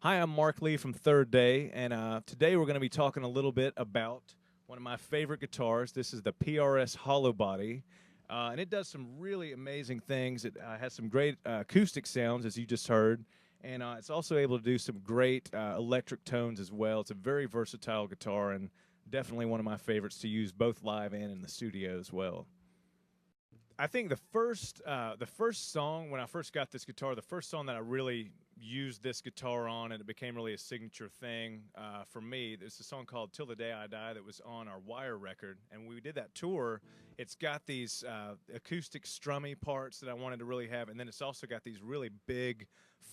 Hi, I'm Marc Lee from Third Day, and today we're going to be talking a little bit about one of my favorite guitars. This is the PRS Hollowbody, and it does some really amazing things. It has some great acoustic sounds, as you just heard, and it's also able to do some great electric tones as well. It's a very versatile guitar, and definitely one of my favorites to use both live and in the studio as well. I think the first song when I first got this guitar, the first song that I really used this guitar on, and it became really a signature thing for me. There's a song called "Till the Day I Die" that was on our Wire record, and when we did that tour, it's got these acoustic strummy parts that I wanted to really have, and then it's also got these really big,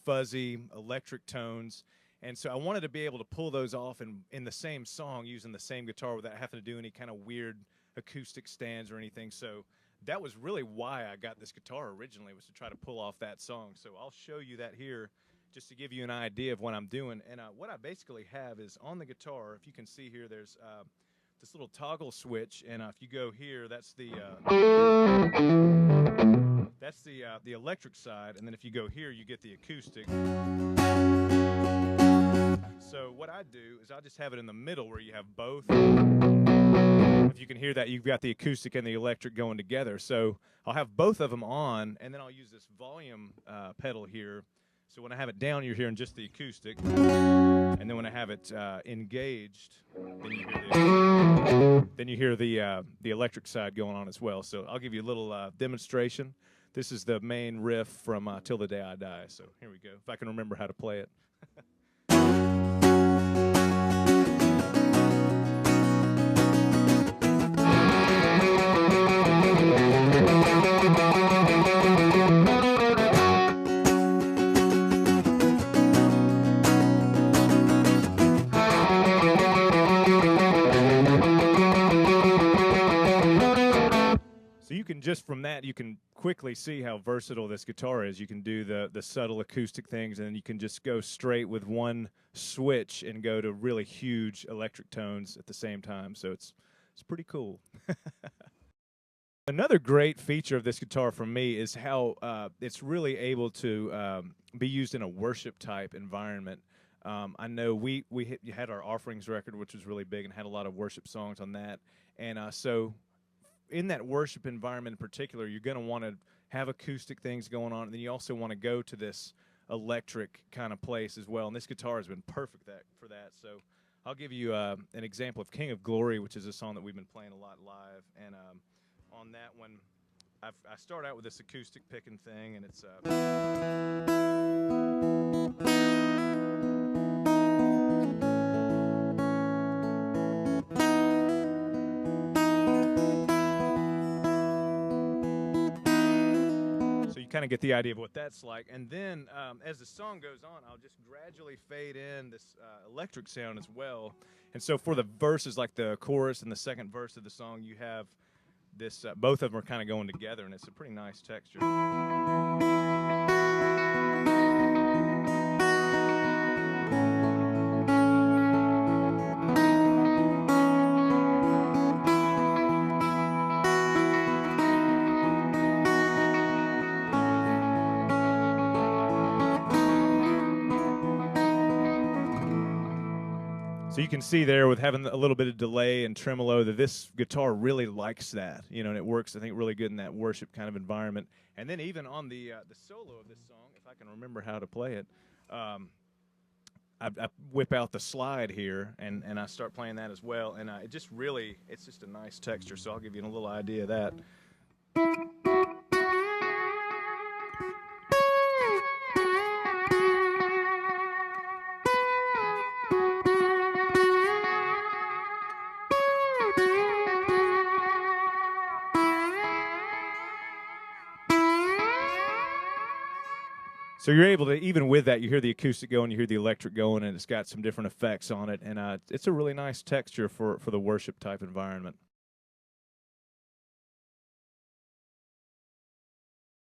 fuzzy electric tones. And so I wanted to be able to pull those off in the same song using the same guitar without having to do any kind of weird acoustic stands or anything. So that was really why I got this guitar originally, was to try to pull off that song. So I'll show you that here just to give you an idea of what I'm doing. And what I basically have is on the guitar, if you can see here, there's this little toggle switch. And if you go here, that's the electric side. And then if you go here, you get the acoustic. So what I do is I just have it in the middle where you have both. If you can hear that, you've got the acoustic and the electric going together. So I'll have both of them on, and then I'll use this volume pedal here. So when I have it down, you're hearing just the acoustic. And then when I have it engaged, then you hear the electric side going on as well. So I'll give you a little demonstration. This is the main riff from "Till the Day I Die." So here we go, if I can remember how to play it. Just from that, you can quickly see how versatile this guitar is. You can do the subtle acoustic things, and you can just go straight with one switch and go to really huge electric tones at the same time. So it's pretty cool. Another great feature of this guitar for me is how it's really able to be used in a worship type environment. I know we had our Offerings record, which was really big and had a lot of worship songs on that, and so in that worship environment in particular, you're going to want to have acoustic things going on, and then you also want to go to this electric kind of place as well. And this guitar has been perfect for that. So I'll give you an example of "King of Glory," which is a song that we've been playing a lot live. And on that one, I start out with this acoustic picking thing, and it's kind of get the idea of what that's like. And then as the song goes on, I'll just gradually fade in this electric sound as well. And so for the verses, like the chorus and the second verse of the song, you have this, both of them are kind of going together, and it's a pretty nice texture. So you can see there with having a little bit of delay and tremolo that this guitar really likes that, you know, and it works, I think, really good in that worship kind of environment. And then even on the solo of this song, if I can remember how to play it, I whip out the slide here and I start playing that as well. And it just really, it's just a nice texture. So I'll give you a little idea of that. So you're able to, even with that, you hear the acoustic going, you hear the electric going, and it's got some different effects on it. And it's a really nice texture for the worship type environment.